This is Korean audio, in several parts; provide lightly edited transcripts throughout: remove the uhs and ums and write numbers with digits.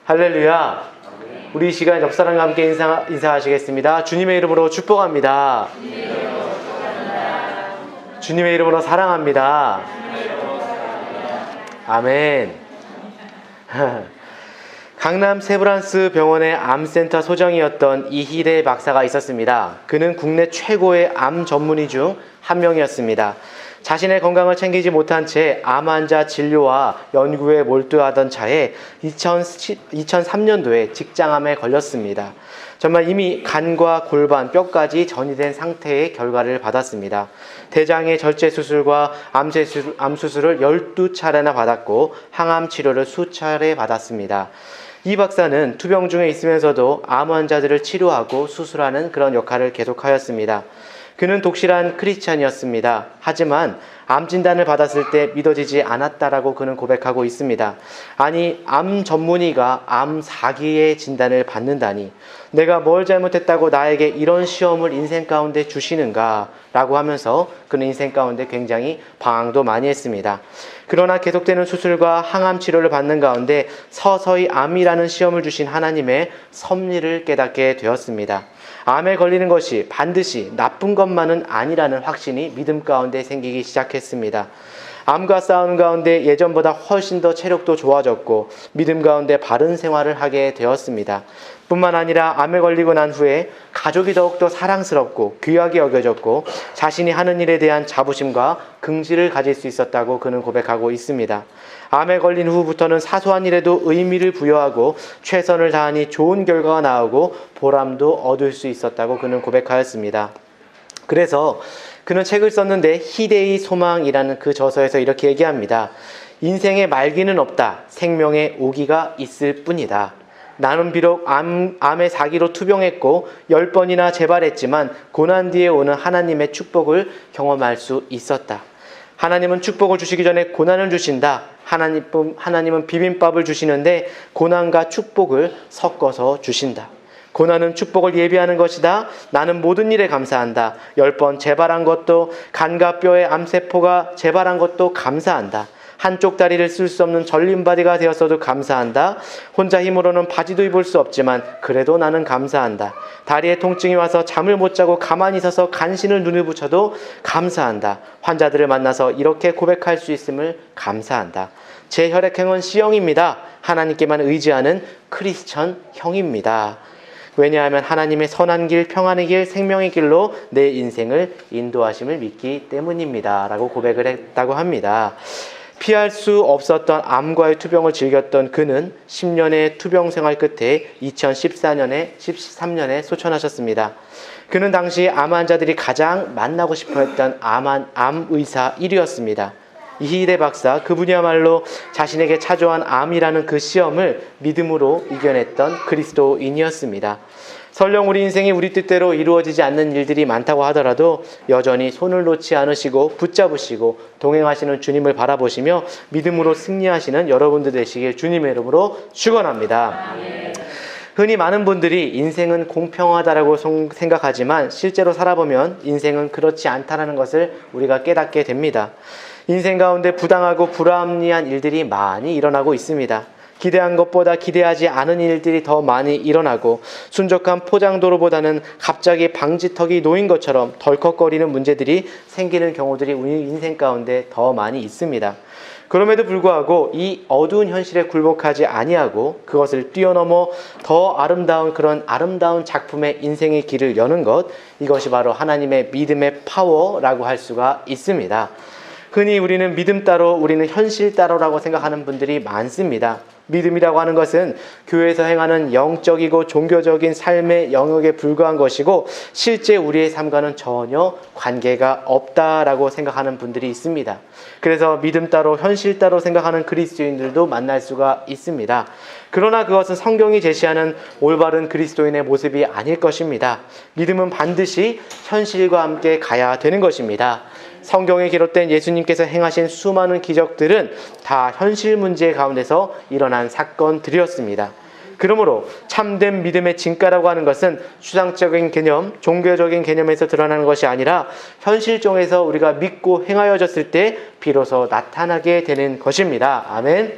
할렐루야. 우리 이 시간 옆 사람과 함께 인사하시겠습니다. 주님의 이름으로 축복합니다. 주님의 이름으로 사랑합니다. 아멘. 강남 세브란스 병원의 암센터 소장이었던 이희대 박사가 있었습니다. 그는 국내 최고의 암 전문의 중 한 명이었습니다. 자신의 건강을 챙기지 못한 채 암 환자 진료와 연구에 몰두하던 차에 2003년도에 직장암에 걸렸습니다. 정말 이미 간과 골반, 뼈까지 전이된 상태의 결과를 받았습니다. 대장의 절제 수술과 암 수술을 12차례나 받았고 항암 치료를 수차례 받았습니다. 이 박사는 투병 중에 있으면서도 암 환자들을 치료하고 수술하는 그런 역할을 계속하였습니다. 그는 독실한 크리스찬이었습니다. 하지만 암 진단을 받았을 때 믿어지지 않았다라고 그는 고백하고 있습니다. 아니, 암 전문의가 암 4기의 진단을 받는다니, 내가 뭘 잘못했다고 나에게 이런 시험을 인생 가운데 주시는가 라고 하면서 그는 인생 가운데 굉장히 방황도 많이 했습니다. 그러나 계속되는 수술과 항암 치료를 받는 가운데 서서히 암이라는 시험을 주신 하나님의 섭리를 깨닫게 되었습니다. 암에 걸리는 것이 반드시 나쁜 것만은 아니라는 확신이 믿음 가운데 생기기 시작했습니다. 암과 싸우는 가운데 예전보다 훨씬 더 체력도 좋아졌고 믿음 가운데 바른 생활을 하게 되었습니다. 뿐만 아니라 암에 걸리고 난 후에 가족이 더욱더 사랑스럽고 귀하게 여겨졌고 자신이 하는 일에 대한 자부심과 긍지를 가질 수 있었다고 그는 고백하고 있습니다. 암에 걸린 후부터는 사소한 일에도 의미를 부여하고 최선을 다하니 좋은 결과가 나오고 보람도 얻을 수 있었다고 그는 고백하였습니다. 그래서 그는 책을 썼는데 희대의 소망이라는 그 저서에서 이렇게 얘기합니다. 인생의 말기는 없다. 생명의 오기가 있을 뿐이다. 나는 비록 암의 4기로 투병했고 10번이나 재발했지만 고난 뒤에 오는 하나님의 축복을 경험할 수 있었다. 하나님은 축복을 주시기 전에 고난을 주신다. 하나님은 비빔밥을 주시는데 고난과 축복을 섞어서 주신다. 고난은 축복을 예비하는 것이다. 나는 모든 일에 감사한다. 10번 재발한 것도, 간과 뼈의 암세포가 재발한 것도 감사한다. 한쪽 다리를 쓸 수 없는 전림바디가 되었어도 감사한다. 혼자 힘으로는 바지도 입을 수 없지만 그래도 나는 감사한다. 다리에 통증이 와서 잠을 못 자고 가만히 서서 간신을 눈을 붙여도 감사한다. 환자들을 만나서 이렇게 고백할 수 있음을 감사한다. 제 혈액형은 C형입니다. 하나님께만 의지하는 크리스천 형입니다. 왜냐하면 하나님의 선한 길, 평안의 길, 생명의 길로 내 인생을 인도하심을 믿기 때문입니다. 라고 고백을 했다고 합니다. 피할 수 없었던 암과의 투병을 즐겼던 그는 10년의 투병 생활 끝에 2013년에 소천하셨습니다. 그는 당시 암 환자들이 가장 만나고 싶어 했던 암 의사 1위였습니다. 이희대 박사, 그분이야말로 자신에게 찾아온 암이라는 그 시험을 믿음으로 이겨냈던 그리스도인이었습니다. 설령 우리 인생이 우리 뜻대로 이루어지지 않는 일들이 많다고 하더라도 여전히 손을 놓지 않으시고 붙잡으시고 동행하시는 주님을 바라보시며 믿음으로 승리하시는 여러분들 되시길 주님의 이름으로 축원합니다. 흔히 많은 분들이 인생은 공평하다라고 생각하지만 실제로 살아보면 인생은 그렇지 않다라는 것을 우리가 깨닫게 됩니다. 인생 가운데 부당하고 불합리한 일들이 많이 일어나고 있습니다. 기대한 것보다 기대하지 않은 일들이 더 많이 일어나고 순적한 포장도로보다는 갑자기 방지턱이 놓인 것처럼 덜컥거리는 문제들이 생기는 경우들이 우리 인생 가운데 더 많이 있습니다. 그럼에도 불구하고 이 어두운 현실에 굴복하지 아니하고 그것을 뛰어넘어 더 아름다운 그런 아름다운 작품의 인생의 길을 여는 것, 이것이 바로 하나님의 믿음의 파워라고 할 수가 있습니다. 흔히 우리는 믿음 따로, 우리는 현실 따로라고 생각하는 분들이 많습니다. 믿음이라고 하는 것은 교회에서 행하는 영적이고 종교적인 삶의 영역에 불과한 것이고 실제 우리의 삶과는 전혀 관계가 없다라고 생각하는 분들이 있습니다. 그래서 믿음 따로, 현실 따로 생각하는 그리스도인들도 만날 수가 있습니다. 그러나 그것은 성경이 제시하는 올바른 그리스도인의 모습이 아닐 것입니다. 믿음은 반드시 현실과 함께 가야 되는 것입니다. 성경에 기록된 예수님께서 행하신 수많은 기적들은 다 현실 문제 가운데서 일어난 사건들이었습니다. 그러므로 참된 믿음의 진가라고 하는 것은 추상적인 개념, 종교적인 개념에서 드러나는 것이 아니라 현실 중에서 우리가 믿고 행하여졌을 때 비로소 나타나게 되는 것입니다. 아멘.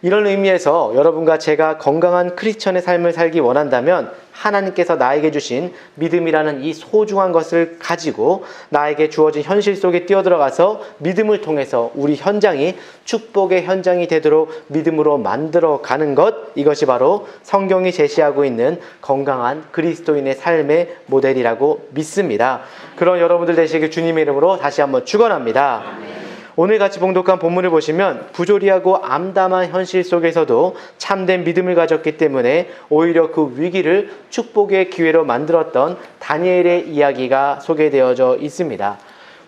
이런 의미에서 여러분과 제가 건강한 크리스천의 삶을 살기 원한다면 하나님께서 나에게 주신 믿음이라는 이 소중한 것을 가지고 나에게 주어진 현실 속에 뛰어들어가서 믿음을 통해서 우리 현장이 축복의 현장이 되도록 믿음으로 만들어가는 것, 이것이 바로 성경이 제시하고 있는 건강한 그리스도인의 삶의 모델이라고 믿습니다. 그런 여러분들 되시길 주님의 이름으로 다시 한번 축원합니다. 오늘 같이 봉독한 본문을 보시면 부조리하고 암담한 현실 속에서도 참된 믿음을 가졌기 때문에 오히려 그 위기를 축복의 기회로 만들었던 다니엘의 이야기가 소개되어져 있습니다.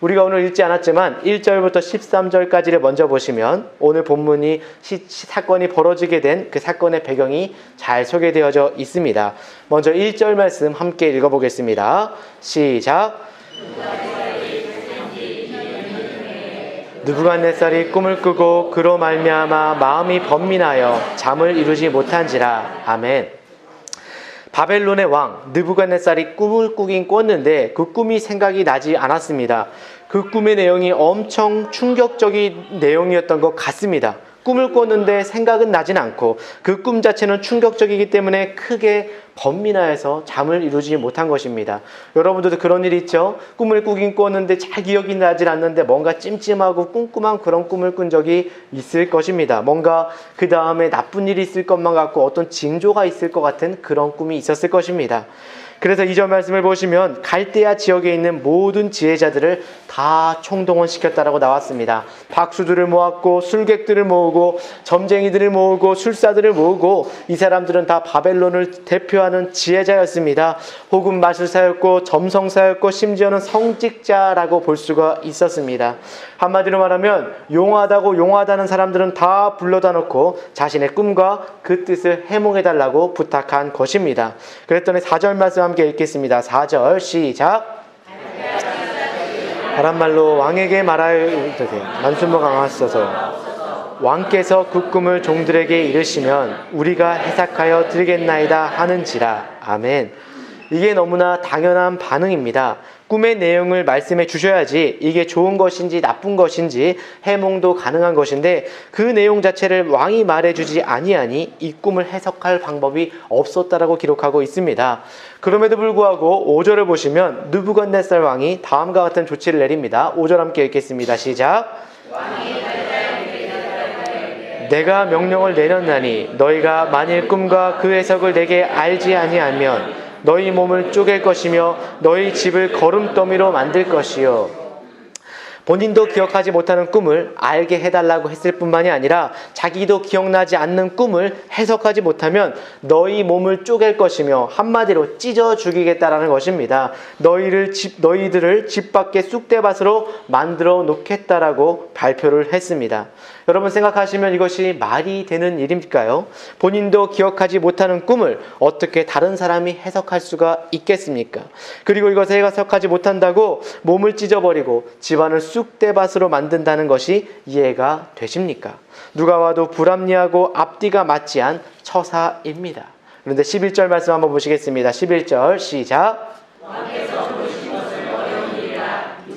우리가 오늘 읽지 않았지만 1절부터 13절까지를 먼저 보시면 오늘 본문이 사건이 벌어지게 된 그 사건의 배경이 잘 소개되어져 있습니다. 먼저 1절 말씀 함께 읽어보겠습니다. 시작. 느부갓네살이 꿈을 꾸고 그로 말미암아 마음이 번민하여 잠을 이루지 못한지라. 아멘. 바벨론의 왕 느부갓네살이 꿈을 꾸긴 꿨는데 그 꿈이 생각이 나지 않았습니다. 그 꿈의 내용이 엄청 충격적인 내용이었던 것 같습니다. 꿈을 꿨는데 생각은 나진 않고 그 꿈 자체는 충격적이기 때문에 크게 번민하여서 잠을 이루지 못한 것입니다. 여러분들도 그런 일 있죠? 꿈을 꾸긴 꿨는데 잘 기억이 나질 않는데 뭔가 찜찜하고 꿍꿍한 그런 꿈을 꾼 적이 있을 것입니다. 뭔가 그 다음에 나쁜 일이 있을 것만 같고 어떤 징조가 있을 것 같은 그런 꿈이 있었을 것입니다. 그래서 2절 말씀을 보시면 갈대아 지역에 있는 모든 지혜자들을 다 총동원시켰다라고 나왔습니다. 박수들을 모았고 술객들을 모으고 점쟁이들을 모으고 술사들을 모으고 이 사람들은 다 바벨론을 대표하는 지혜자였습니다. 혹은 마술사였고 점성사였고 심지어는 성직자라고 볼 수가 있었습니다. 한마디로 말하면 용하다는 사람들은 다 불러다 놓고 자신의 꿈과 그 뜻을 해몽해달라고 부탁한 것입니다. 그랬더니 4절 말씀 함께 읽겠습니다. 4절 시작. 바란말로 왕에게 말하여되 만순모가 강하소서. 왕께서 그 꿈을 종들에게 이르시면 우리가 해석하여 드리겠나이다 하는지라. 아멘. 이게 너무나 당연한 반응입니다. 꿈의 내용을 말씀해 주셔야지 이게 좋은 것인지 나쁜 것인지 해몽도 가능한 것인데 그 내용 자체를 왕이 말해주지 아니하니 이 꿈을 해석할 방법이 없었다라고 기록하고 있습니다. 그럼에도 불구하고 5절을 보시면 느부갓네살 왕이 다음과 같은 조치를 내립니다. 5절 함께 읽겠습니다. 시작. 내가 명령을 내렸나니 너희가 만일 꿈과 그 해석을 내게 알지 아니하면 너희 몸을 쪼갤 것이며 너희 집을 거름더미로 만들 것이요. 본인도 기억하지 못하는 꿈을 알게 해달라고 했을 뿐만이 아니라 자기도 기억나지 않는 꿈을 해석하지 못하면 너희 몸을 쪼갤 것이며 한마디로 찢어 죽이겠다라는 것입니다. 너희들을 집 밖에 쑥대밭으로 만들어 놓겠다라고 발표를 했습니다. 여러분 생각하시면 이것이 말이 되는 일일까요? 본인도 기억하지 못하는 꿈을 어떻게 다른 사람이 해석할 수가 있겠습니까? 그리고 이것을 해석하지 못한다고 몸을 찢어버리고 집안을 쑥대밭으로 만든다는 것이 이해가 되십니까? 누가 와도 불합리하고 앞뒤가 맞지 않은 처사입니다. 그런데 11절 말씀 한번 보시겠습니다. 11절 시작.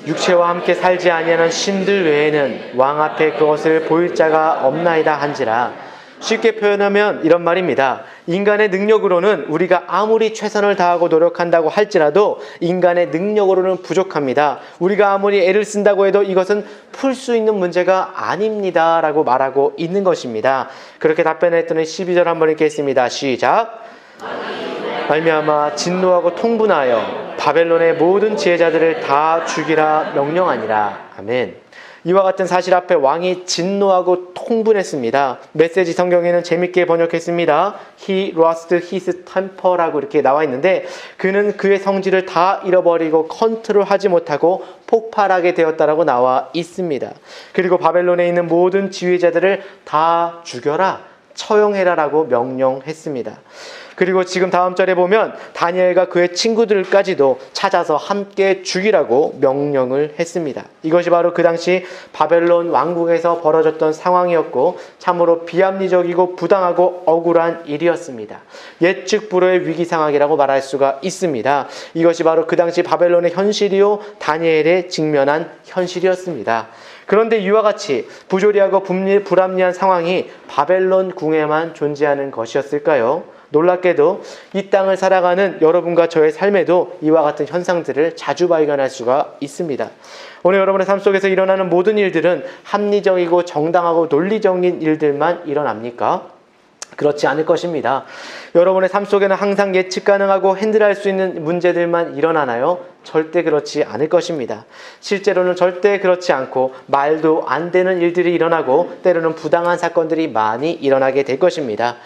육체와 함께 살지 아니하는 신들 외에는 왕 앞에 그것을 보일 자가 없나이다 한지라. 쉽게 표현하면 이런 말입니다. 인간의 능력으로는 우리가 아무리 최선을 다하고 노력한다고 할지라도 인간의 능력으로는 부족합니다. 우리가 아무리 애를 쓴다고 해도 이것은 풀 수 있는 문제가 아닙니다 라고 말하고 있는 것입니다. 그렇게 답변했더니 12절 한번 읽겠습니다. 시작. 말미암아 진노하고 통분하여 바벨론의 모든 지혜자들을 다 죽이라 명령하니라. 아멘. 이와 같은 사실 앞에 왕이 진노하고 통분했습니다. 메시지 성경에는 재밌게 번역했습니다. He lost his temper라고 이렇게 나와 있는데 그는 그의 성질을 다 잃어버리고 컨트롤하지 못하고 폭발하게 되었다라고 나와 있습니다. 그리고 바벨론에 있는 모든 지휘자들을 다 죽여라, 처형해라라고 명령했습니다. 그리고 지금 다음 절에 보면 다니엘과 그의 친구들까지도 찾아서 함께 죽이라고 명령을 했습니다. 이것이 바로 그 당시 바벨론 왕국에서 벌어졌던 상황이었고 참으로 비합리적이고 부당하고 억울한 일이었습니다. 예측 불허의 위기 상황이라고 말할 수가 있습니다. 이것이 바로 그 당시 바벨론의 현실이요 다니엘의 직면한 현실이었습니다. 그런데 이와 같이 부조리하고 불합리한 상황이 바벨론 궁에만 존재하는 것이었을까요? 놀랍게도 이 땅을 살아가는 여러분과 저의 삶에도 이와 같은 현상들을 자주 발견할 수가 있습니다. 오늘 여러분의 삶 속에서 일어나는 모든 일들은 합리적이고 정당하고 논리적인 일들만 일어납니까? 그렇지 않을 것입니다. 여러분의 삶 속에는 항상 예측 가능하고 핸들할 수 있는 문제들만 일어나나요? 절대 그렇지 않을 것입니다. 실제로는 절대 그렇지 않고 말도 안 되는 일들이 일어나고 때로는 부당한 사건들이 많이 일어나게 될 것입니다.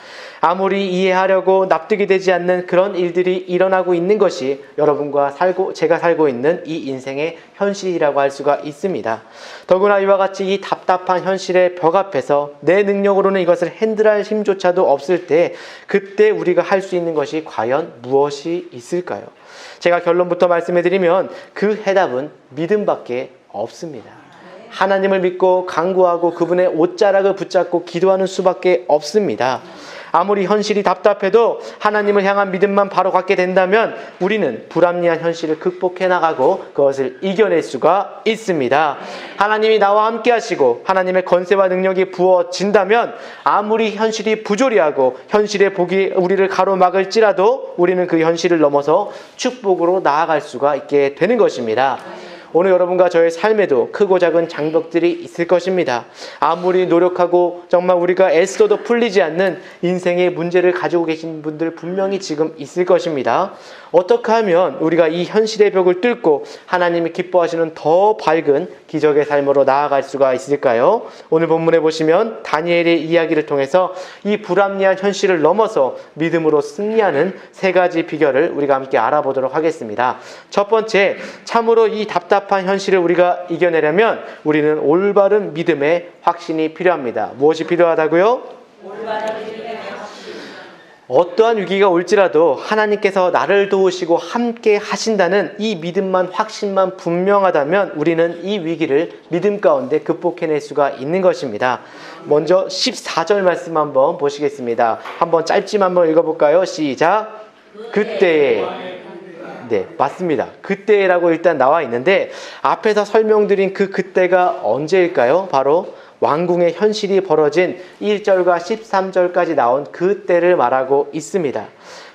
아무리 이해하려고 납득이 되지 않는 그런 일들이 일어나고 있는 것이 여러분과 제가 살고 있는 이 인생의 현실이라고 할 수가 있습니다. 더구나 이와 같이 이 답답한 현실의 벽 앞에서 내 능력으로는 이것을 핸들할 힘조차도 없을 때 그때 우리가 할 수 있는 것이 과연 무엇이 있을까요? 제가 결론부터 말씀해 드리면 그 해답은 믿음밖에 없습니다. 하나님을 믿고 간구하고 그분의 옷자락을 붙잡고 기도하는 수밖에 없습니다. 아무리 현실이 답답해도 하나님을 향한 믿음만 바로 갖게 된다면 우리는 불합리한 현실을 극복해 나가고 그것을 이겨낼 수가 있습니다. 하나님이 나와 함께 하시고 하나님의 권세와 능력이 부어진다면 아무리 현실이 부조리하고 현실의 복이 우리를 가로막을지라도 우리는 그 현실을 넘어서 축복으로 나아갈 수가 있게 되는 것입니다. 오늘 여러분과 저의 삶에도 크고 작은 장벽들이 있을 것입니다. 아무리 노력하고 정말 우리가 애써도 풀리지 않는 인생의 문제를 가지고 계신 분들 분명히 지금 있을 것입니다. 어떻게 하면 우리가 이 현실의 벽을 뚫고 하나님이 기뻐하시는 더 밝은 기적의 삶으로 나아갈 수가 있을까요? 오늘 본문에 보시면 다니엘의 이야기를 통해서 이 불합리한 현실을 넘어서 믿음으로 승리하는 세 가지 비결을 우리가 함께 알아보도록 하겠습니다. 첫 번째, 참으로 이 답답한 현실을 우리가 이겨내려면 우리는 올바른 믿음의 확신이 필요합니다. 무엇이 필요하다고요? 올바른 믿음의 확신. 어떠한 위기가 올지라도 하나님께서 나를 도우시고 함께 하신다는 이 믿음만 확신만 분명하다면 우리는 이 위기를 믿음 가운데 극복해낼 수가 있는 것입니다. 먼저 14절 말씀 한번 보시겠습니다. 한번 짧지만 한번 읽어볼까요? 시작. 그때에. 네, 맞습니다. 그때라고 일단 나와 있는데 앞에서 설명드린 그 그때가 언제일까요? 바로 왕궁의 현실이 벌어진 1절과 13절까지 나온 그때를 말하고 있습니다.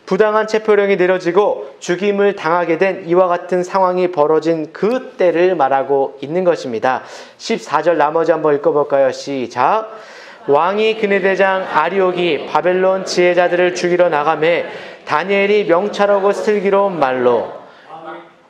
부당한 체포령이 내려지고 죽임을 당하게 된 이와 같은 상황이 벌어진 그때를 말하고 있는 것입니다. 14절 나머지 한번 읽어볼까요? 시작. 왕이 그네 대장 아리옥이 바벨론 지혜자들을 죽이러 나가매 다니엘이 명찰하고 슬기로운 말로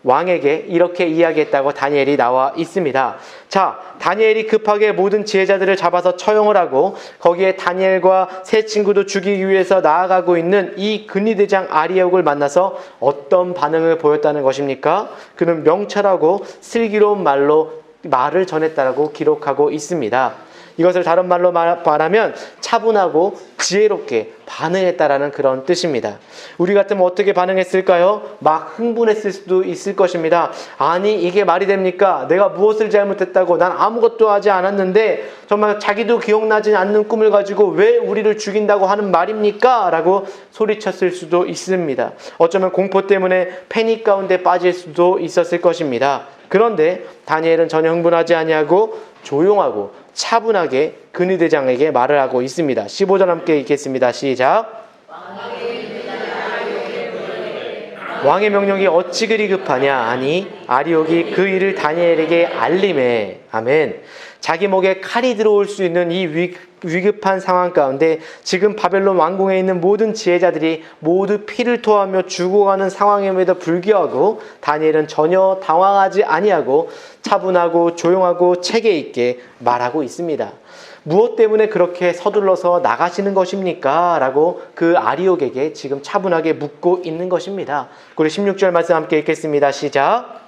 왕에게 이렇게 이야기했다고 다니엘이 나와 있습니다. 자, 다니엘이 급하게 모든 지혜자들을 잡아서 처형을 하고 거기에 다니엘과 세 친구도 죽이기 위해서 나아가고 있는 이 근위대장 아리옥을 만나서 어떤 반응을 보였다는 것입니까? 그는 명찰하고 슬기로운 말로 말을 전했다고 기록하고 있습니다. 이것을 다른 말로 말하면 차분하고 지혜롭게 반응했다라는 그런 뜻입니다. 우리 같으면 어떻게 반응했을까요? 막 흥분했을 수도 있을 것입니다. 아니 이게 말이 됩니까? 내가 무엇을 잘못했다고? 난 아무것도 하지 않았는데 정말 자기도 기억나지 않는 꿈을 가지고 왜 우리를 죽인다고 하는 말입니까? 라고 소리쳤을 수도 있습니다. 어쩌면 공포 때문에 패닉 가운데 빠질 수도 있었을 것입니다. 그런데 다니엘은 전혀 흥분하지 아니하고 조용하고 차분하게 근위대장에게 말을 하고 있습니다. 15절 함께 읽겠습니다. 시작. 왕의 명령이 어찌 그리 급하냐? 아니 아리옥이 그 일을 다니엘에게 알림해. 아멘. 자기 목에 칼이 들어올 수 있는 이 위급한 상황 가운데 지금 바벨론 왕궁에 있는 모든 지혜자들이 모두 피를 토하며 죽어가는 상황임에도 불구하고 다니엘은 전혀 당황하지 아니하고 차분하고 조용하고 체계 있게 말하고 있습니다. 무엇 때문에 그렇게 서둘러서 나가시는 것입니까? 라고 그 아리옥에게 지금 차분하게 묻고 있는 것입니다. 우리 16절 말씀 함께 읽겠습니다. 시작.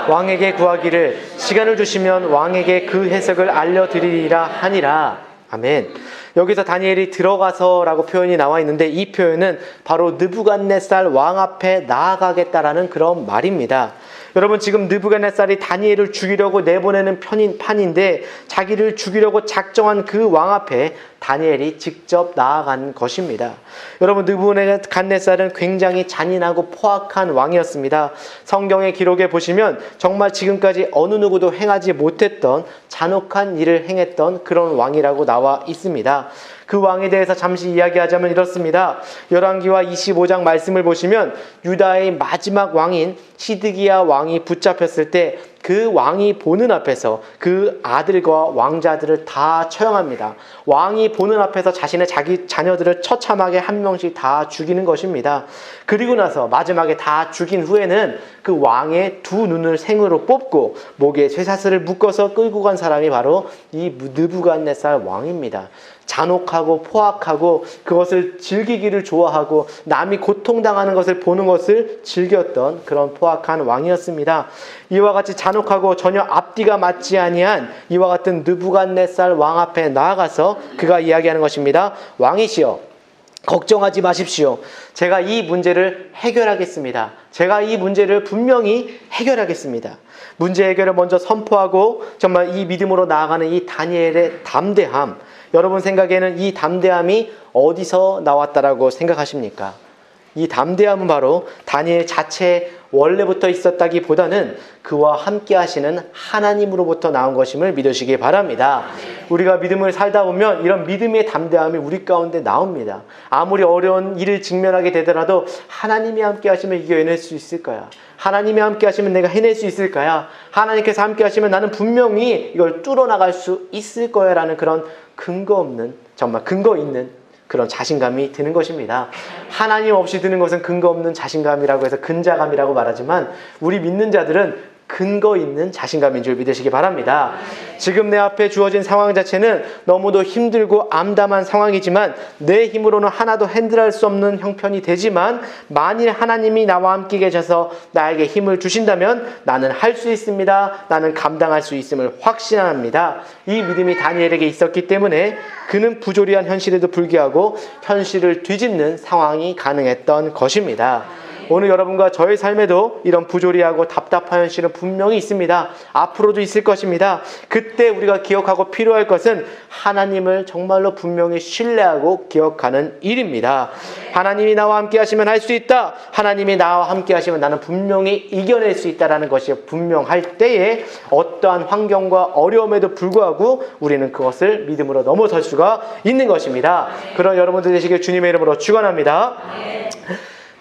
왕에게 구하기를 시간을 주시면 왕에게 그 해석을 알려드리리라 하니라. 아멘. 여기서 다니엘이 들어가서라고 표현이 나와 있는데 이 표현은 바로 느부갓네살 왕 앞에 나아가겠다라는 그런 말입니다. 여러분 지금 느부갓네살이 다니엘을 죽이려고 내보내는 판인데 자기를 죽이려고 작정한 그 왕 앞에 다니엘이 직접 나아간 것입니다. 여러분 느부갓네살은 굉장히 잔인하고 포악한 왕이었습니다. 성경의 기록에 보시면 정말 지금까지 어느 누구도 행하지 못했던 잔혹한 일을 행했던 그런 왕이라고 나와 있습니다. 그 왕에 대해서 잠시 이야기하자면 이렇습니다. 열왕기와 25장 말씀을 보시면 유다의 마지막 왕인 시드기야 왕이 붙잡혔을 때 그 왕이 보는 앞에서 그 아들과 왕자들을 다 처형합니다. 왕이 보는 앞에서 자기 자녀들을 처참하게 한 명씩 다 죽이는 것입니다. 그리고 나서 마지막에 다 죽인 후에는 그 왕의 두 눈을 생으로 뽑고 목에 쇠사슬을 묶어서 끌고 간 사람이 바로 이 느부갓네살 왕입니다. 잔혹하고 포악하고 그것을 즐기기를 좋아하고 남이 고통당하는 것을 보는 것을 즐겼던 그런 포악한 왕이었습니다. 이와 같이 잔혹하고 전혀 앞뒤가 맞지 아니한 이와 같은 느부갓네살 왕 앞에 나아가서 그가 이야기하는 것입니다. 왕이시여, 걱정하지 마십시오. 제가 이 문제를 해결하겠습니다. 제가 이 문제를 분명히 해결하겠습니다. 문제 해결을 먼저 선포하고 정말 이 믿음으로 나아가는 이 다니엘의 담대함, 여러분 생각에는 이 담대함이 어디서 나왔다라고 생각하십니까? 이 담대함은 바로 다니엘 자체 원래부터 있었다기보다는 그와 함께 하시는 하나님으로부터 나온 것임을 믿으시기 바랍니다. 우리가 믿음을 살다 보면 이런 믿음의 담대함이 우리 가운데 나옵니다. 아무리 어려운 일을 직면하게 되더라도 하나님이 함께 하시면 이겨낼 수 있을 거야. 하나님이 함께 하시면 내가 해낼 수 있을 거야. 하나님께서 함께 하시면 나는 분명히 이걸 뚫어나갈 수 있을 거야 라는 그런 근거 없는, 정말 근거 있는 그런 자신감이 드는 것입니다. 하나님 없이 드는 것은 근거 없는 자신감이라고 해서 근자감이라고 말하지만 우리 믿는 자들은 근거 있는 자신감인 줄 믿으시기 바랍니다. 지금 내 앞에 주어진 상황 자체는 너무도 힘들고 암담한 상황이지만 내 힘으로는 하나도 핸들할 수 없는 형편이 되지만 만일 하나님이 나와 함께 계셔서 나에게 힘을 주신다면 나는 할 수 있습니다. 나는 감당할 수 있음을 확신합니다. 이 믿음이 다니엘에게 있었기 때문에 그는 부조리한 현실에도 불구하고 현실을 뒤집는 상황이 가능했던 것입니다. 오늘 여러분과 저의 삶에도 이런 부조리하고 답답한 현실은 분명히 있습니다. 앞으로도 있을 것입니다. 그때 우리가 기억하고 필요할 것은 하나님을 정말로 분명히 신뢰하고 기억하는 일입니다. 하나님이 나와 함께 하시면 할 수 있다. 하나님이 나와 함께 하시면 나는 분명히 이겨낼 수 있다는 것이 분명할 때에 어떠한 환경과 어려움에도 불구하고 우리는 그것을 믿음으로 넘어설 수가 있는 것입니다. 그런 여러분들 되시길 주님의 이름으로 축원합니다.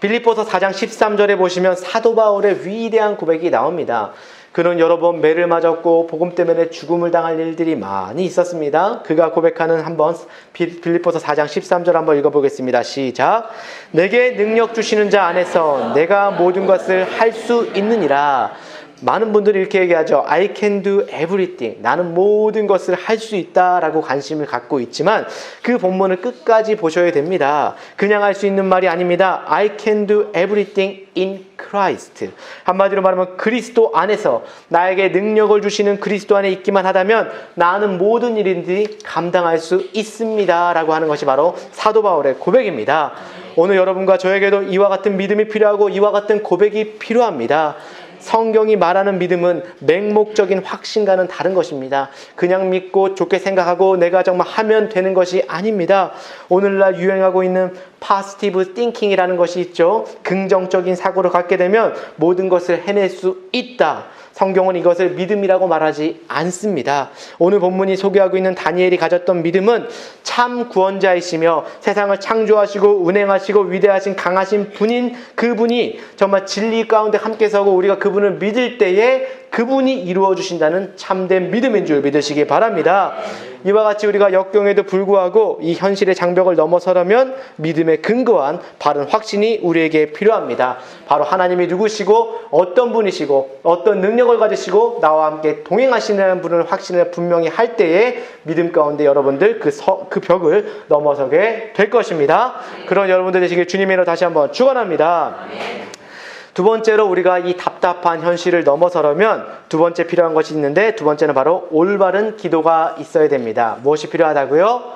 빌립보서 4장 13절에 보시면 사도 바울의 위대한 고백이 나옵니다. 그는 여러 번 매를 맞았고 복음 때문에 죽음을 당할 일들이 많이 있었습니다. 그가 고백하는 한번 빌립보서 4장 13절 한번 읽어보겠습니다. 시작. 내게 능력 주시는 자 안에서 내가 모든 것을 할 수 있느니라. 많은 분들이 이렇게 얘기하죠. I can do everything. 나는 모든 것을 할 수 있다라고 관심을 갖고 있지만 그 본문을 끝까지 보셔야 됩니다. 그냥 할 수 있는 말이 아닙니다. I can do everything in Christ. 한마디로 말하면 그리스도 안에서 나에게 능력을 주시는 그리스도 안에 있기만 하다면 나는 모든 일인들이 감당할 수 있습니다. 라고 하는 것이 바로 사도 바울의 고백입니다. 오늘 여러분과 저에게도 이와 같은 믿음이 필요하고 이와 같은 고백이 필요합니다. 성경이 말하는 믿음은 맹목적인 확신과는 다른 것입니다. 그냥 믿고 좋게 생각하고 내가 정말 하면 되는 것이 아닙니다. 오늘날 유행하고 있는 positive thinking이라는 것이 있죠. 긍정적인 사고를 갖게 되면 모든 것을 해낼 수 있다. 성경은 이것을 믿음이라고 말하지 않습니다. 오늘 본문이 소개하고 있는 다니엘이 가졌던 믿음은 참 구원자이시며 세상을 창조하시고 운행하시고 위대하신 강하신 분인 그분이 정말 진리 가운데 함께 서고 우리가 그분을 믿을 때에 그분이 이루어 주신다는 참된 믿음인 줄 믿으시기 바랍니다. 이와 같이 우리가 역경에도 불구하고 이 현실의 장벽을 넘어서려면 믿음에 근거한 바른 확신이 우리에게 필요합니다. 바로 하나님이 누구시고 어떤 분이시고 어떤 능력을 가지시고 나와 함께 동행하시는 분을 확신을 분명히 할 때에 믿음 가운데 여러분들 그 벽을 넘어서게 될 것입니다. 그런 여러분들 되시길 주님의 이름으로 다시 한번 축원합니다. 두 번째로 우리가 이 답답한 현실을 넘어서려면 두 번째 필요한 것이 있는데 두 번째는 바로 올바른 기도가 있어야 됩니다. 무엇이 필요하다고요?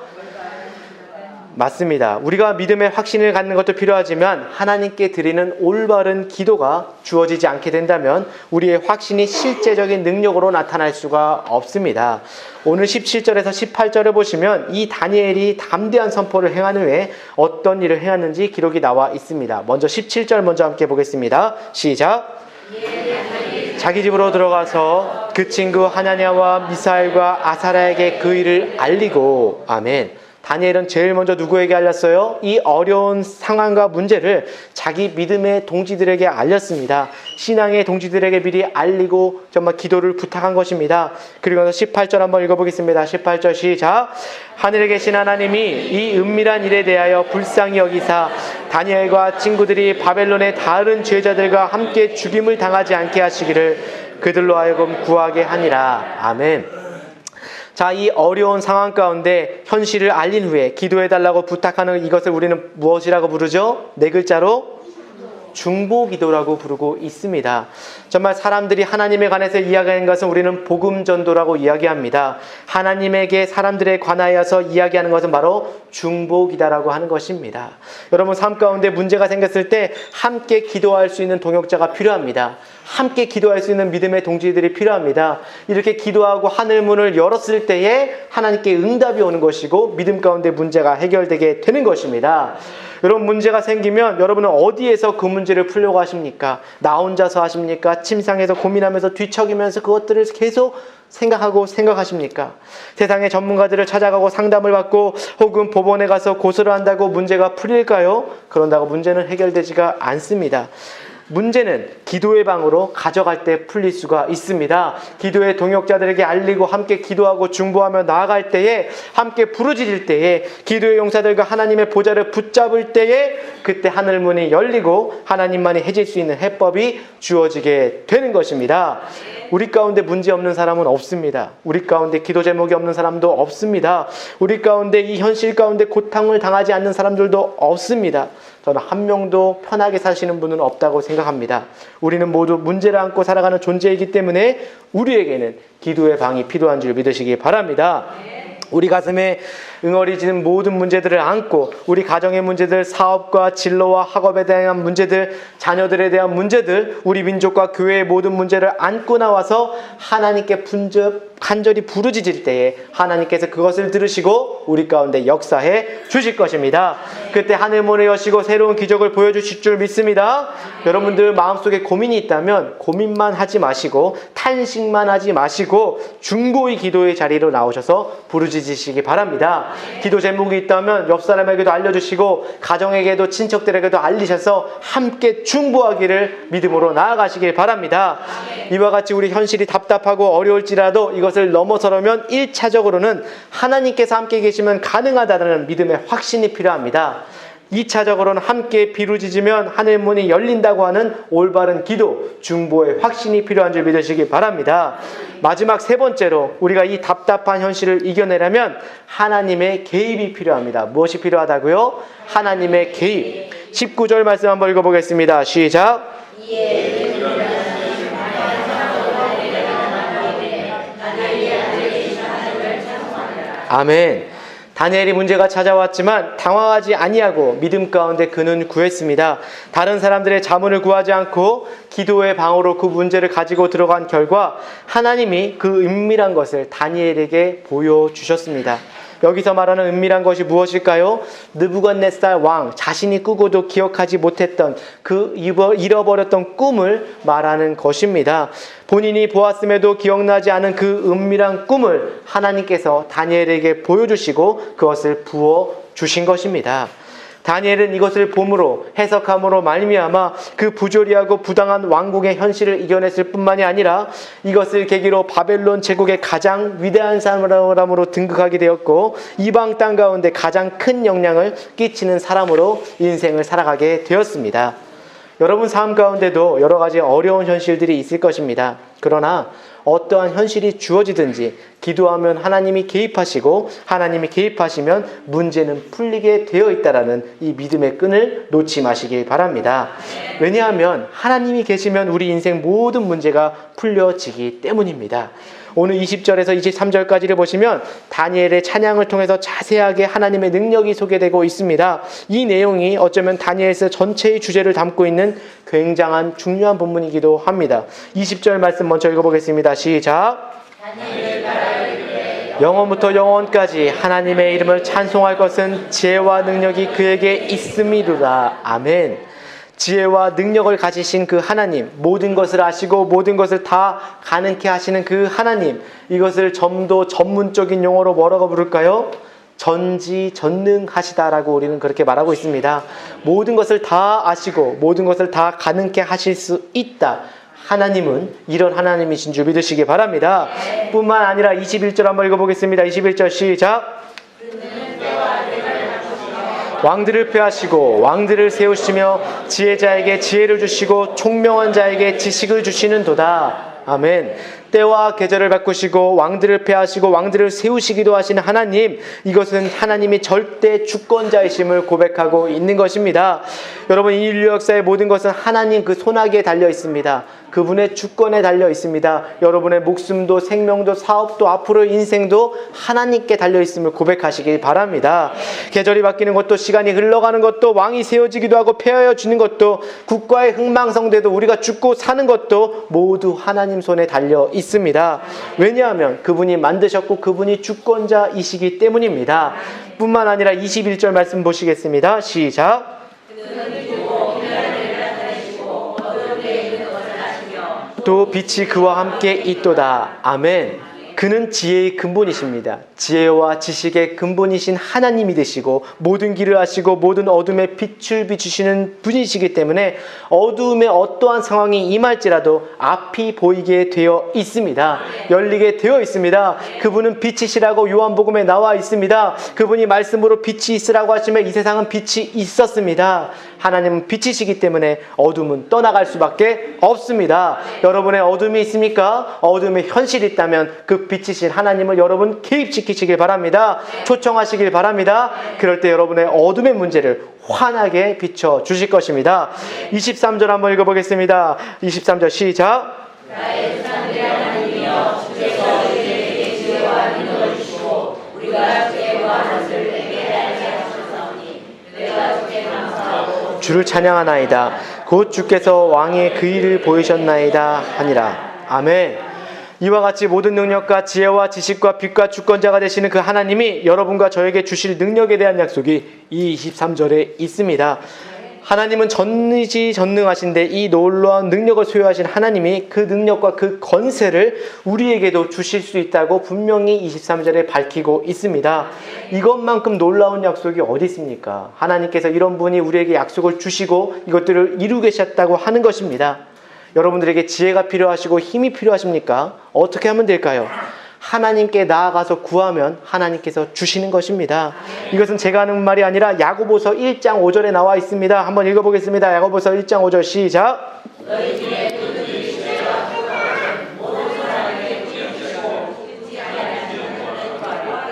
맞습니다. 우리가 믿음의 확신을 갖는 것도 필요하지만 하나님께 드리는 올바른 기도가 주어지지 않게 된다면 우리의 확신이 실제적인 능력으로 나타날 수가 없습니다. 오늘 17절에서 18절을 보시면 이 다니엘이 담대한 선포를 행한 후에 어떤 일을 행했는지 기록이 나와 있습니다. 먼저 17절 먼저 함께 보겠습니다. 시작! 자기 집으로 들어가서 그 친구 하나냐와 미사엘과 아사랴에게 그 일을 알리고, 아멘. 다니엘은 제일 먼저 누구에게 알렸어요? 이 어려운 상황과 문제를 자기 믿음의 동지들에게 알렸습니다. 신앙의 동지들에게 미리 알리고 정말 기도를 부탁한 것입니다. 그리고 나서 18절 한번 읽어보겠습니다. 18절 시작! 하늘에 계신 하나님이 이 은밀한 일에 대하여 불쌍히 여기사 다니엘과 친구들이 바벨론의 다른 죄자들과 함께 죽임을 당하지 않게 하시기를 그들로 하여금 구하게 하니라. 아멘. 자, 이 어려운 상황 가운데 현실을 알린 후에 기도해달라고 부탁하는 이것을 우리는 무엇이라고 부르죠? 네 글자로 중보기도라고 부르고 있습니다. 정말 사람들이 하나님에 관해서 이야기하는 것은 우리는 복음전도라고 이야기합니다. 하나님에게 사람들에 관하여서 이야기하는 것은 바로 중보기도라고 하는 것입니다. 여러분, 삶 가운데 문제가 생겼을 때 함께 기도할 수 있는 동역자가 필요합니다. 함께 기도할 수 있는 믿음의 동지들이 필요합니다. 이렇게 기도하고 하늘문을 열었을 때에 하나님께 응답이 오는 것이고 믿음 가운데 문제가 해결되게 되는 것입니다. 여러분, 문제가 생기면 여러분은 어디에서 그 문제를 풀려고 하십니까? 나 혼자서 하십니까? 침상에서 고민하면서 뒤척이면서 그것들을 계속 생각하십니까? 세상의 전문가들을 찾아가고 상담을 받고 혹은 법원에 가서 고소를 한다고 문제가 풀릴까요? 그런다고 문제는 해결되지가 않습니다. 문제는 기도의 방으로 가져갈 때 풀릴 수가 있습니다. 기도의 동역자들에게 알리고 함께 기도하고 중보하며 나아갈 때에, 함께 부르짖을 때에, 기도의 용사들과 하나님의 보좌를 붙잡을 때에 그때 하늘문이 열리고 하나님만이 해줄 수 있는 해법이 주어지게 되는 것입니다. 우리 가운데 문제 없는 사람은 없습니다. 우리 가운데 기도 제목이 없는 사람도 없습니다. 우리 가운데 이 현실 가운데 고통을 당하지 않는 사람들도 없습니다. 저는 한 명도 편하게 사시는 분은 없다고 생각합니다. 우리는 모두 문제를 안고 살아가는 존재이기 때문에 우리에게는 기도의 방이 필요한 줄 믿으시기 바랍니다. 우리 가슴에 응어리지는 모든 문제들을 안고 우리 가정의 문제들, 사업과 진로와 학업에 대한 문제들, 자녀들에 대한 문제들, 우리 민족과 교회의 모든 문제를 안고 나와서 하나님께 간절히 부르짖을 때에 하나님께서 그것을 들으시고 우리 가운데 역사해 주실 것입니다. 그때 하늘문을 여시고 새로운 기적을 보여주실 줄 믿습니다. 여러분들 마음속에 고민이 있다면 고민만 하지 마시고 탄식만 하지 마시고 중보의 기도의 자리로 나오셔서 부르짖으시기 바랍니다. 기도 제목이 있다면 옆 사람에게도 알려주시고 가정에게도 친척들에게도 알리셔서 함께 중보하기를 믿음으로 나아가시길 바랍니다. 이와 같이 우리 현실이 답답하고 어려울지라도 이것을 넘어서려면 1차적으로는 하나님께서 함께 계시면 가능하다는 믿음의 확신이 필요합니다. 2차적으로는 함께 부르짖으면 하늘문이 열린다고 하는 올바른 기도, 중보의 확신이 필요한 줄 믿으시기 바랍니다. 마지막 세 번째로 우리가 이 답답한 현실을 이겨내려면 하나님의 개입이 필요합니다. 무엇이 필요하다고요? 하나님의 개입. 19절 말씀 한번 읽어보겠습니다. 시작! 아멘. 다니엘이 문제가 찾아왔지만 당황하지 아니하고 믿음 가운데 그는 구했습니다. 다른 사람들의 자문을 구하지 않고 기도의 방으로 그 문제를 가지고 들어간 결과 하나님이 그 은밀한 것을 다니엘에게 보여주셨습니다. 여기서 말하는 은밀한 것이 무엇일까요? 느부갓네살 왕 자신이 꾸고도 기억하지 못했던 그 잃어버렸던 꿈을 말하는 것입니다. 본인이 보았음에도 기억나지 않은 그 은밀한 꿈을 하나님께서 다니엘에게 보여주시고 그것을 부어주신 것입니다. 다니엘은 이것을 봄으로 해석함으로 말미암아 그 부조리하고 부당한 왕국의 현실을 이겨냈을 뿐만이 아니라 이것을 계기로 바벨론 제국의 가장 위대한 사람으로 등극하게 되었고 이방 땅 가운데 가장 큰 영향을 끼치는 사람으로 인생을 살아가게 되었습니다. 여러분 삶 가운데도 여러 가지 어려운 현실들이 있을 것입니다. 그러나 어떠한 현실이 주어지든지 기도하면 하나님이 개입하시고 하나님이 개입하시면 문제는 풀리게 되어 있다라는 이 믿음의 끈을 놓지 마시길 바랍니다. 왜냐하면 하나님이 계시면 우리 인생 모든 문제가 풀려지기 때문입니다. 오늘 20절에서 23절까지를 보시면 다니엘의 찬양을 통해서 자세하게 하나님의 능력이 소개되고 있습니다. 이 내용이 어쩌면 다니엘서 전체의 주제를 담고 있는 굉장한 중요한 본문이기도 합니다. 20절 말씀 먼저 읽어보겠습니다. 시작. 영원부터 영원까지 하나님의 이름을 찬송할 것은 지혜와 능력이 그에게 있음이로다. 아멘. 지혜와 능력을 가지신 그 하나님, 모든 것을 아시고 모든 것을 다 가능케 하시는 그 하나님, 이것을 좀 더 전문적인 용어로 뭐라고 부를까요? 전지전능하시다라고 우리는 그렇게 말하고 있습니다. 모든 것을 다 아시고 모든 것을 다 가능케 하실 수 있다. 하나님은 이런 하나님이신 줄 믿으시기 바랍니다. 뿐만 아니라 21절 한번 읽어보겠습니다. 21절 시작. 왕들을 폐하시고 왕들을 세우시며 지혜자에게 지혜를 주시고 총명한 자에게 지식을 주시는 도다. 아멘. 때와 계절을 바꾸시고 왕들을 폐하시고 왕들을 세우시기도 하시는 하나님, 이것은 하나님이 절대 주권자이심을 고백하고 있는 것입니다. 여러분, 이 인류 역사의 모든 것은 하나님 그 손아귀에 달려 있습니다. 그분의 주권에 달려 있습니다. 여러분의 목숨도 생명도 사업도 앞으로의 인생도 하나님께 달려 있음을 고백하시길 바랍니다. 계절이 바뀌는 것도 시간이 흘러가는 것도 왕이 세워지기도 하고 폐하여지는 것도 국가의 흥망성대도 우리가 죽고 사는 것도 모두 하나님 손에 달려 있습니다. 왜냐하면 그분이 만드셨고 그분이 주권자이시기 때문입니다. 뿐만 아니라 21절 말씀 보시겠습니다. 시작. 또 빛이 그와 함께 있도다. 아멘. 그는 지혜의 근본이십니다. 지혜와 지식의 근본이신 하나님이 되시고 모든 길을 아시고 모든 어둠에 빛을 비추시는 분이시기 때문에 어두움의 어떠한 상황이 임할지라도 앞이 보이게 되어 있습니다. 열리게 되어 있습니다. 그분은 빛이시라고 요한복음에 나와 있습니다. 그분이 말씀으로 빛이 있으라고 하시면 이 세상은 빛이 있었습니다. 하나님은 빛이시기 때문에 어둠은 떠나갈 수밖에 없습니다. 여러분의 어둠이 있습니까? 어둠의 현실이 있다면 그 빛이신 하나님을 여러분 개입시키시길 바랍니다. 초청하시길 바랍니다. 그럴 때 여러분의 어둠의 문제를 환하게 비춰주실 것입니다. 23절 한번 읽어보겠습니다. 23절 시작. 나의 주상대 하나님이여 주께서 우리에게 지혜와 능력을 주시고 우리가 지혜와 것을 내게 알게 하셨사오니 내가 주께 감사하고 주를 찬양하나이다. 곧 주께서 왕의 그 일을 보이셨나이다 하니라. 아멘. 이와 같이 모든 능력과 지혜와 지식과 빛과 주권자가 되시는 그 하나님이 여러분과 저에게 주실 능력에 대한 약속이 이 23절에 있습니다. 하나님은 전지전능하신데 이 놀라운 능력을 소유하신 하나님이 그 능력과 그 권세를 우리에게도 주실 수 있다고 분명히 23절에 밝히고 있습니다. 이것만큼 놀라운 약속이 어디 있습니까? 하나님께서 이런 분이 우리에게 약속을 주시고 이것들을 이루고 계셨다고 하는 것입니다. 여러분들에게 지혜가 필요하시고 힘이 필요하십니까? 어떻게 하면 될까요? 하나님께 나아가서 구하면 하나님께서 주시는 것입니다. 이것은 제가 하는 말이 아니라 야고보서 1장 5절에 나와 있습니다. 한번 읽어보겠습니다. 야고보서 1장 5절 시작.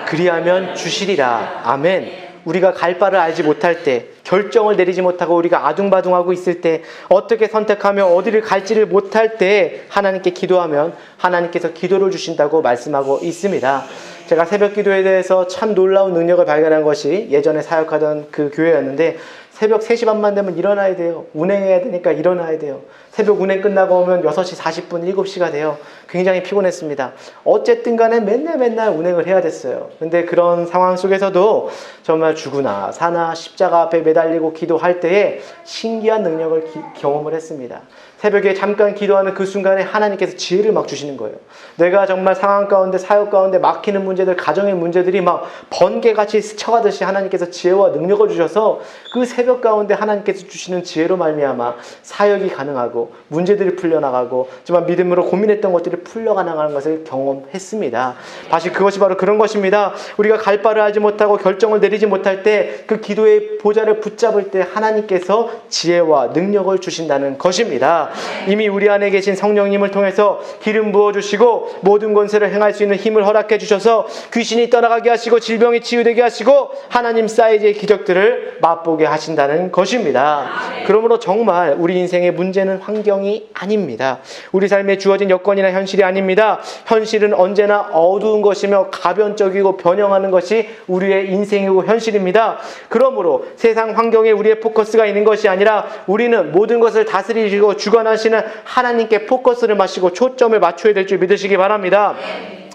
그리하면 주시리라. 아멘. 우리가 갈 바를 알지 못할 때, 결정을 내리지 못하고 우리가 아둥바둥하고 있을 때, 어떻게 선택하며 어디를 갈지를 못할 때 하나님께 기도하면 하나님께서 기도를 주신다고 말씀하고 있습니다. 제가 새벽 기도에 대해서 참 놀라운 능력을 발견한 것이 예전에 사역하던 그 교회였는데, 새벽 3시 반만 되면 일어나야 돼요. 운행해야 되니까 일어나야 돼요. 새벽 운행 끝나고 오면 6시 40분, 7시가 돼요. 굉장히 피곤했습니다. 어쨌든 간에 맨날 운행을 해야 됐어요. 근데 그런 상황 속에서도 정말 죽으나 사나 십자가 앞에 매달리고 기도할 때에 신기한 능력을 경험을 했습니다. 새벽에 잠깐 기도하는 그 순간에 하나님께서 지혜를 막 주시는 거예요. 내가 정말 상황 가운데, 사역 가운데 막히는 문제들, 가정의 문제들이 막 번개같이 스쳐가듯이 하나님께서 지혜와 능력을 주셔서 그 새벽 가운데 하나님께서 주시는 지혜로 말미암아 사역이 가능하고 문제들이 풀려나가고 정말 믿음으로 고민했던 것들이 풀려가는 것을 경험했습니다. 다시 그것이 바로 그런 것입니다. 우리가 갈 바를 알지 못하고 결정을 내리지 못할 때 그 기도의 보좌를 붙잡을 때 하나님께서 지혜와 능력을 주신다는 것입니다. 바랍니다. 이미 우리 안에 계신 성령님을 통해서 기름 부어주시고 모든 권세를 행할 수 있는 힘을 허락해 주셔서 귀신이 떠나가게 하시고 질병이 치유되게 하시고 하나님 사이즈의 기적들을 맛보게 하신다는 것입니다. 그러므로 정말 우리 인생의 문제는 환경이 아닙니다. 우리 삶에 주어진 여건이나 현실이 아닙니다. 현실은 언제나 어두운 것이며 가변적이고 변형하는 것이 우리의 인생이고 현실입니다. 그러므로 세상 환경에 우리의 포커스가 있는 것이 아니라 우리는 모든 것을 다스리시고 주관하시는 하나님께 포커스를 마시고 초점을 맞춰야 될 줄 믿으시기 바랍니다.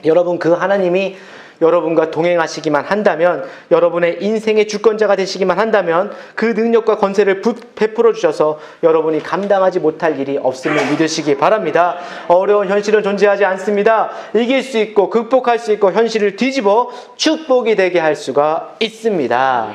여러분, 그 하나님이 여러분과 동행하시기만 한다면, 여러분의 인생의 주권자가 되시기만 한다면 그 능력과 권세를 베풀어 주셔서 여러분이 감당하지 못할 일이 없음을 믿으시기 바랍니다. 어려운 현실은 존재하지 않습니다. 이길 수 있고 극복할 수 있고 현실을 뒤집어 축복이 되게 할 수가 있습니다.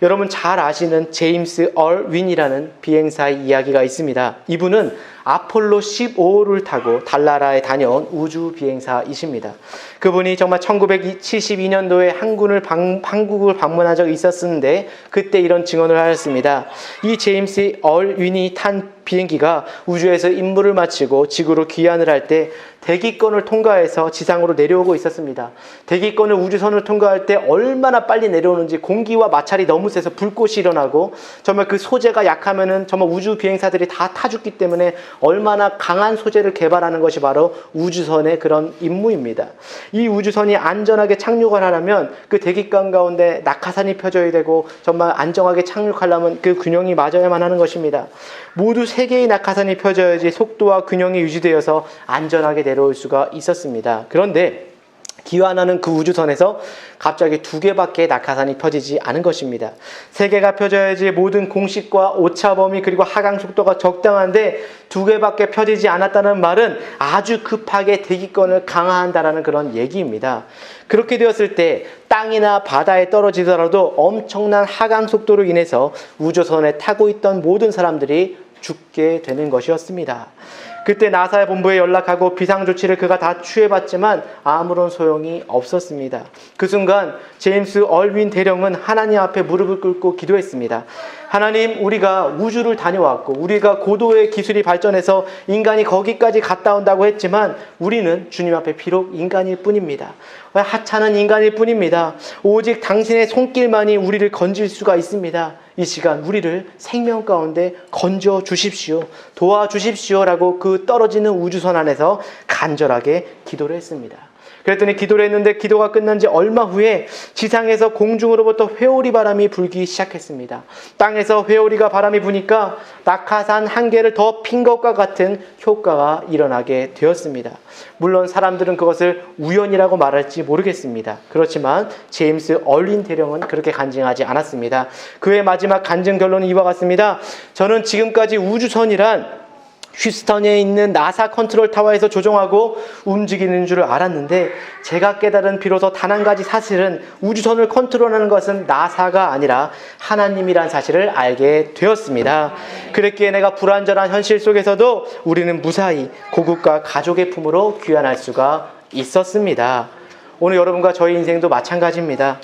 여러분 잘 아시는 제임스 얼윈이라는 비행사의 이야기가 있습니다. 이분은 아폴로 15호를 타고 달나라에 다녀온 우주 비행사이십니다. 그분이 정말 1972년도에 한국을 방문한 적이 있었는데 그때 이런 증언을 하였습니다. 이 제임스 얼윈이 탄 비행기가 우주에서 임무를 마치고 지구로 귀환을 할 때 대기권을 통과해서 지상으로 내려오고 있었습니다. 대기권을 우주선을 통과할 때 얼마나 빨리 내려오는지 공기와 마찰이 너무 세서 불꽃이 일어나고 정말 그 소재가 약하면은 정말 우주 비행사들이 다 타 죽기 때문에 얼마나 강한 소재를 개발하는 것이 바로 우주선의 그런 임무입니다. 이 우주선이 안전하게 착륙을 하려면 그 대기권 가운데 낙하산이 펴져야 되고 정말 안정하게 착륙하려면 그 균형이 맞아야만 하는 것입니다. 모두 3개의 낙하산이 펴져야지 속도와 균형이 유지되어서 안전하게 내려올 수가 있었습니다. 그런데 귀환하는 그 우주선에서 갑자기 2개밖에 낙하산이 펴지지 않은 것입니다. 3개가 펴져야지 모든 공식과 오차범위 그리고 하강 속도가 적당한데 2개밖에 펴지지 않았다는 말은 아주 급하게 대기권을 강화한다라는 그런 얘기입니다. 그렇게 되었을 때 땅이나 바다에 떨어지더라도 엄청난 하강 속도로 인해서 우주선에 타고 있던 모든 사람들이 죽게 되는 것이었습니다. 그때 나사 본부에 연락하고 비상조치를 그가 다 취해봤지만 아무런 소용이 없었습니다. 그 순간 제임스 얼윈 대령은 하나님 앞에 무릎을 꿇고 기도했습니다. 하나님, 우리가 우주를 다녀왔고 우리가 고도의 기술이 발전해서 인간이 거기까지 갔다 온다고 했지만 우리는 주님 앞에 비록 인간일 뿐입니다. 하찮은 인간일 뿐입니다. 오직 당신의 손길만이 우리를 건질 수가 있습니다. 이 시간 우리를 생명 가운데 건져 주십시오. 도와주십시오. 라고 그 떨어지는 우주선 안에서 간절하게 기도를 했습니다. 그랬더니 기도를 했는데 기도가 끝난 지 얼마 후에 지상에서 공중으로부터 회오리 바람이 불기 시작했습니다. 땅에서 회오리가 바람이 부니까 낙하산 1개를 더 핀 것과 같은 효과가 일어나게 되었습니다. 물론 사람들은 그것을 우연이라고 말할지 모르겠습니다. 그렇지만 제임스 얼윈 대령은 그렇게 간증하지 않았습니다. 그의 마지막 간증 결론은 이와 같습니다. 저는 지금까지 우주선이란 휴스턴에 있는 나사 컨트롤 타워에서 조종하고 움직이는 줄 알았는데 제가 깨달은 비로소 단 한 가지 사실은 우주선을 컨트롤하는 것은 나사가 아니라 하나님이란 사실을 알게 되었습니다. 그랬기에 내가 불완전한 현실 속에서도 우리는 무사히 고국과 가족의 품으로 귀환할 수가 있었습니다. 오늘 여러분과 저희 인생도 마찬가지입니다.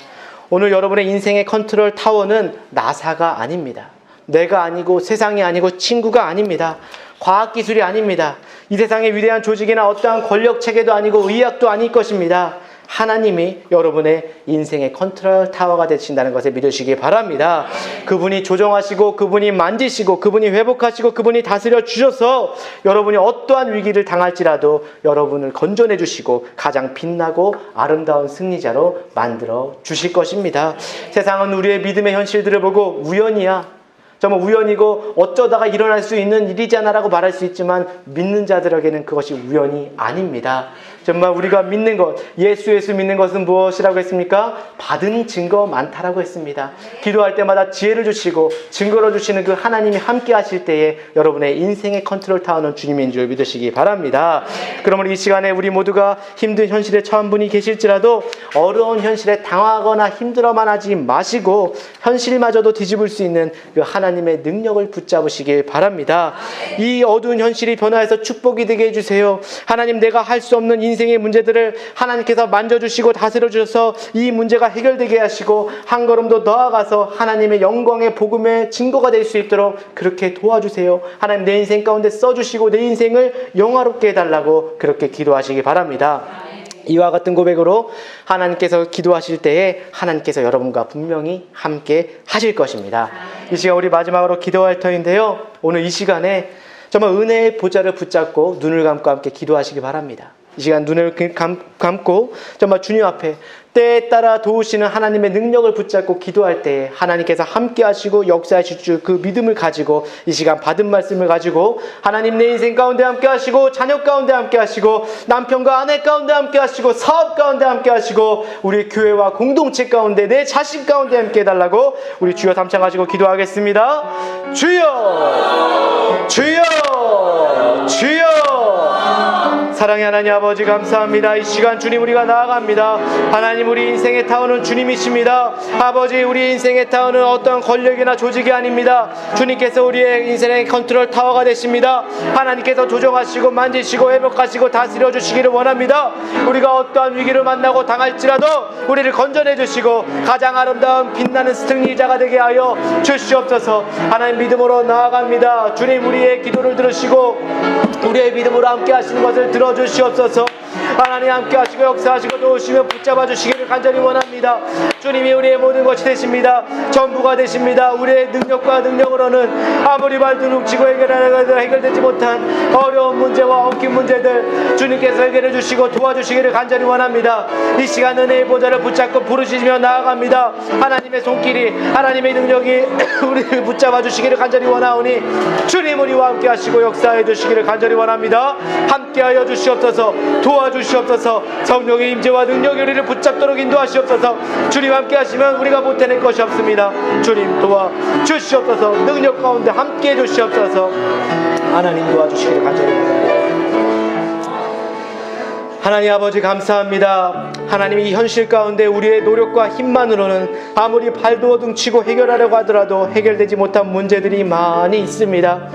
오늘 여러분의 인생의 컨트롤 타워는 나사가 아닙니다. 내가 아니고 세상이 아니고 친구가 아닙니다. 과학기술이 아닙니다. 이 세상의 위대한 조직이나 어떠한 권력체계도 아니고 의학도 아닐 것입니다. 하나님이 여러분의 인생의 컨트롤 타워가 되신다는 것을 믿으시기 바랍니다. 그분이 조정하시고 그분이 만지시고 그분이 회복하시고 그분이 다스려 주셔서 여러분이 어떠한 위기를 당할지라도 여러분을 건져내 주시고 가장 빛나고 아름다운 승리자로 만들어 주실 것입니다. 세상은 우리의 믿음의 현실들을 보고 우연이야, 정말 우연이고 어쩌다가 일어날 수 있는 일이잖아라고 말할 수 있지만 믿는 자들에게는 그것이 우연이 아닙니다. 정말 우리가 믿는 것, 예수 믿는 것은 무엇이라고 했습니까? 받은 증거 많다라고 했습니다. 기도할 때마다 지혜를 주시고 증거를 주시는 그 하나님이 함께 하실 때에 여러분의 인생의 컨트롤 타워는 주님인 줄 믿으시기 바랍니다. 그러므로 이 시간에 우리 모두가 힘든 현실에 처한 분이 계실지라도 어려운 현실에 당하거나 힘들어만 하지 마시고 현실마저도 뒤집을 수 있는 그 하나님의 능력을 붙잡으시길 바랍니다. 이 어두운 현실이 변화해서 축복이 되게 해주세요. 하나님, 내가 할 수 없는 인생의 문제들을 하나님께서 만져주시고 다스려주셔서 이 문제가 해결되게 하시고 한 걸음 더 나아가서 하나님의 영광의 복음의 증거가 될 수 있도록 그렇게 도와주세요. 하나님 내 인생 가운데 써주시고 내 인생을 영화롭게 해달라고 그렇게 기도하시기 바랍니다. 이와 같은 고백으로 하나님께서 기도하실 때에 하나님께서 여러분과 분명히 함께 하실 것입니다. 이 시간 우리 마지막으로 기도할 터인데요. 오늘 이 시간에 정말 은혜의 보좌를 붙잡고 눈을 감고 함께 기도하시기 바랍니다. 이 시간 눈을 감고 정말 주님 앞에 때에 따라 도우시는 하나님의 능력을 붙잡고 기도할 때 하나님께서 함께 하시고 역사하실 줄 그 믿음을 가지고 이 시간 받은 말씀을 가지고 하나님 내 인생 가운데 함께 하시고 자녀 가운데 함께 하시고 남편과 아내 가운데 함께 하시고 사업 가운데 함께 하시고 우리 교회와 공동체 가운데 내 자신 가운데 함께 해달라고 우리 주여 삼창 가지고 기도하겠습니다. 주여 주여 주여. 사랑의 하나님 아버지 감사합니다. 이 시간 주님 우리가 나아갑니다. 하나님 우리 인생의 타오는 주님이십니다. 아버지 우리 인생의 타오는 어떤 권력이나 조직이 아닙니다. 주님께서 우리의 인생의 컨트롤 타워가 되십니다. 하나님께서 조정하시고 만지시고 회복하시고 다스려 주시기를 원합니다. 우리가 어떠한 위기를 만나고 당할지라도 우리를 건져내 주시고 가장 아름다운 빛나는 승리자가 되게 하여 주시옵소서. 하나님 믿음으로 나아갑니다. 주님 우리의 기도를 들으시고 우리의 믿음으로 함께 하시는 것을 들어주시옵소서. 하나님 함께 하시고 역사하시고 도우시며 붙잡아 주시기를 간절히 원합니다. 주님이 우리의 모든 것이 되십니다. 전부가 되십니다. 우리의 능력과 능력으로는 아무리 말도 뭉치고 해결하려고 해결되지 못한 어려운 문제와 엉킨 문제들 주님께서 해결해 주시고 도와주시기를 간절히 원합니다. 이 시간 은혜의 보좌를 붙잡고 부르시며 나아갑니다. 하나님의 손길이 하나님의 능력이 우리를 붙잡아 주시기를 간절히 원하오니 주님 우리와 함께 하시고 역사해 주시기를 간절히 원합니다. 함께하여 주시옵소서. 도와주시옵소서. 성령의 임재와 능력이 우리를 붙잡도록 인도하시옵소서. 주님 함께 하시면 우리가 못해낼 것이 없습니다. 주님 도와주시옵소서. 능력 가운데 함께해 주시옵소서. 하나님 도와주시기를 간절히 원합니다. 하나님 아버지 감사합니다. 하나님 이 현실 가운데 우리의 노력과 힘만으로는 아무리 발도 얻음치고 해결하려고 하더라도 해결되지 못한 문제들이 많이 있습니다.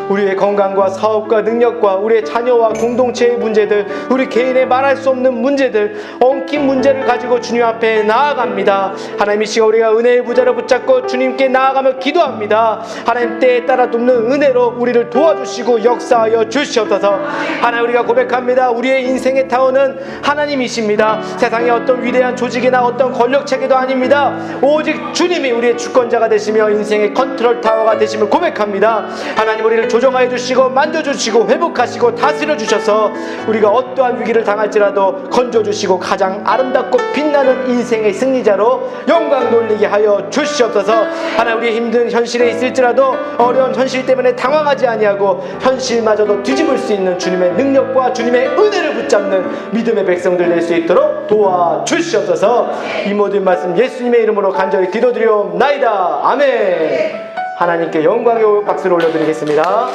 우리의 건강과 사업과 능력과 우리의 자녀와 공동체의 문제들, 우리 개인의 말할 수 없는 문제들, 엉킨 문제를 가지고 주님 앞에 나아갑니다. 하나님 이 시간 우리가 은혜의 부자를 붙잡고 주님께 나아가며 기도합니다. 하나님 때에 따라 돕는 은혜로 우리를 도와주시고 역사하여 주시옵소서. 하나님 우리가 고백합니다. 우리의 인생의 타원은 하나님이십니다. 세상의 어떤 위대한 조직이나 어떤 권력체계도 아닙니다. 오직 주님이 우리의 주권자가 되시며 인생의 컨트롤 타워가 되심을 고백합니다. 하나님 우리를 조정하여 주시고 만져주시고 회복하시고 다스려 주셔서 우리가 어떠한 위기를 당할지라도 건져주시고 가장 아름답고 빛나는 인생의 승리자로 영광 돌리게 하여 주시옵소서. 하나님 우리 힘든 현실에 있을지라도 어려운 현실 때문에 당황하지 아니하고 현실마저도 뒤집을 수 있는 주님의 능력과 주님의 은혜를 붙잡는 믿음의 백성들 될 수 있도록 도와주시옵소서. 이 모든 말씀 예수님의 이름으로 간절히 기도드리옵나이다. 아멘. 하나님께 영광의 박수를 올려드리겠습니다.